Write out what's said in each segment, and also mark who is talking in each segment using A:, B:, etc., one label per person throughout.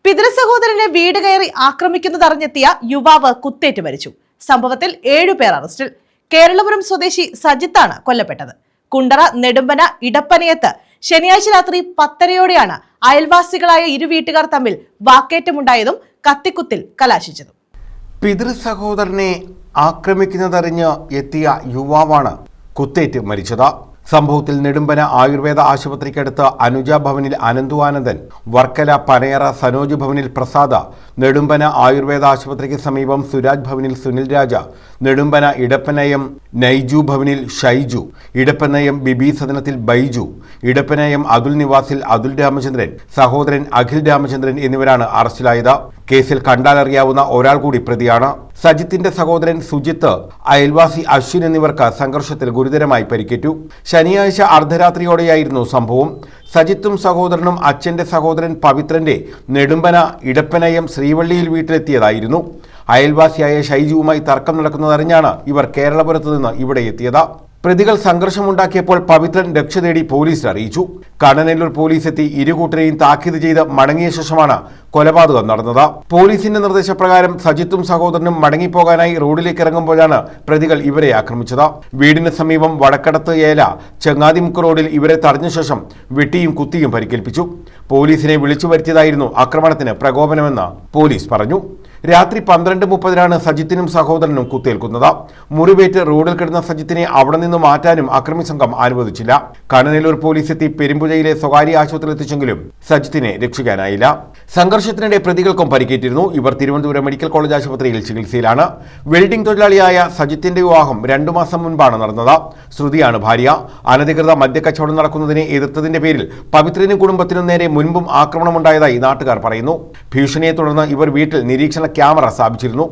A: പിതൃസഹോദരനെ വീട് കയറി ആക്രമിക്കുന്നതറിഞ്ഞെത്തിയ യുവാവ് കുത്തേറ്റ് മരിച്ചു. സംഭവത്തിൽ 7 പേർ അറസ്റ്റിൽ. കേരളപുരം സ്വദേശി സജിത്താണ് കൊല്ലപ്പെട്ടത്. കുണ്ടറ നെടുമ്പന ഇടപ്പനയത്ത് ശനിയാഴ്ച രാത്രി 10:30-യോടെയാണ് അയൽവാസികളായ ഇരു വീട്ടുകാർ തമ്മിൽ വാക്കേറ്റമുണ്ടായതും കത്തിക്കുത്തിൽ കലാശിച്ചതും.
B: പിതൃസഹോദരനെ ആക്രമിക്കുന്നതറിഞ്ഞ് എത്തിയ യുവാവാണ് കുത്തേറ്റ് മരിച്ചത്. സംഭവത്തിൽ നെടുമ്പന ആയുർവേദ ആശുപത്രിക്കടുത്ത് അനുജ ഭവനിൽ അനന്തു ആനന്ദൻ, വർക്കല പനയറ സനോജ് ഭവനിൽ പ്രസാദ, നെടുമ്പന ആയുർവേദ ആശുപത്രിക്ക് സമീപം സുരാജ് ഭവനിൽ സുനിൽ രാജ, നെടുമ്പന ഇടപ്പനയം നൈജു ഭവനിൽ ഷൈജു, ഇടപ്പനയം ബിബി സദനത്തിൽ ബൈജു, ഇടപ്പനയം അതുൽ നിവാസിൽ അതുൽ രാമചന്ദ്രൻ, സഹോദരൻ അഖിൽ രാമചന്ദ്രൻ എന്നിവരാണ് അറസ്റ്റിലായത്. കേസിൽ കണ്ടാലറിയാവുന്ന ഒരാൾ കൂടി പ്രതിയാണ്. സജിത്തിന്റെ സഹോദരൻ സുജിത്ത്, അയൽവാസി അശ്വിൻ എന്നിവർക്ക് സംഘർഷത്തിൽ ഗുരുതരമായി പരിക്കേറ്റു. ശനിയാഴ്ച അർദ്ധരാത്രിയോടെയായിരുന്നു സംഭവം. സജിത്തും സഹോദരനും അച്ഛന്റെ സഹോദരൻ പവിത്രന്റെ നെടുമ്പന ഇടപ്പനയം ശ്രീവള്ളിയിൽ വീട്ടിലെത്തിയതായിരുന്നു. അയൽവാസിയായ ഷൈജുവുമായി തർക്കം നടക്കുന്നതറിഞ്ഞാണ് ഇവർ കേരളപുരത്ത് നിന്ന് ഇവിടെ എത്തിയത്. പ്രതികൾ സംഘർഷമുണ്ടാക്കിയപ്പോൾ പവിത്രൻ രക്ഷ തേടി പോലീസിൽ അറിയിച്ചു. കടനല്ലൂർ പോലീസ് എത്തി ഇരുകൂട്ടരെയും താക്കീത് ചെയ്ത് മടങ്ങിയ ശേഷമാണ് കൊലപാതകം നടന്നത്. പോലീസിന്റെ നിർദ്ദേശപ്രകാരം സജിത്തും സഹോദരനും മടങ്ങിപ്പോകാനായി റോഡിലേക്ക് ഇറങ്ങുമ്പോഴാണ് പ്രതികൾ ഇവരെ ആക്രമിച്ചത്. വീടിന് സമീപം വടക്കടത്ത് ഏല ചങ്ങാതിമുക്ക് റോഡിൽ ഇവരെ തടഞ്ഞ ശേഷം വെട്ടിയും കുത്തിയും പരിക്കേൽപ്പിച്ചു. പോലീസിനെ വിളിച്ചു വരുത്തിയതായിരുന്നു ആക്രമണത്തിന് പ്രകോപനമെന്ന് പോലീസ് പറഞ്ഞു. രാത്രി 12:30-നാണ് സജിത്തിനും സഹോദരനും കുത്തേൽക്കുന്നത്. മുറിവേറ്റ് റോഡിൽ കിടന്ന സജിത്തിനെ അവിടെ നിന്ന് മാറ്റാനും അക്രമി സംഘം അനുവദിച്ചില്ല. കടനല്ലൂർ പോലീസ് എത്തി പെരുമ്പുഴയിലെ സ്വകാര്യ ആശുപത്രിയിൽ എത്തിച്ചെങ്കിലും സജിത്തിനെ രക്ഷിക്കാനായില്ല. സംഘർഷത്തിനിടെ പ്രതികൾക്കും പരിക്കേറ്റിരുന്നു. ഇവർ തിരുവനന്തപുരം മെഡിക്കൽ കോളേജ് ആശുപത്രിയിൽ ചികിത്സയിലാണ്. വെൽഡിംഗ് തൊഴിലാളിയായ സജിത്തിന്റെ വിവാഹം 2 മാസം മുൻപാണ് നടന്നത്. ശ്രുതിയാണ് ഭാര്യ. അനധികൃത മദ്യക്കച്ചവടം നടക്കുന്നതിനെ എതിർത്തതിന്റെ പേരിൽ പവിത്രനും കുടുംബത്തിനും നേരെ മുൻപും ആക്രമണമുണ്ടായതായി നാട്ടുകാർ പറയുന്നു. ഭീഷണിയെ തുടർന്ന് ഇവർ വീട്ടിൽ നിരീക്ഷണ ക്യാമറ സ്ഥാപിച്ചിരുന്നു.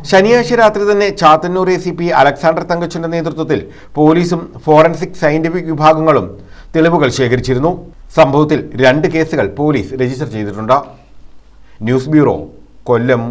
B: ശനിയാഴ്ച രാത്രി തന്നെ ചാത്തന്നൂർ ACP അലക്സാണ്ടർ തങ്കച്ചന്റെ നേതൃത്വത്തിൽ പോലീസും ഫോറൻസിക് സയന്റിഫിക് വിഭാഗങ്ങളും തെളിവുകൾ ശേഖരിച്ചിരുന്നു. സംഭവത്തിൽ 2 കേസുകൾ പോലീസ് രജിസ്റ്റർ ചെയ്തിട്ടുണ്ട്. ന്യൂസ് ബ്യൂറോ, കൊല്ലം.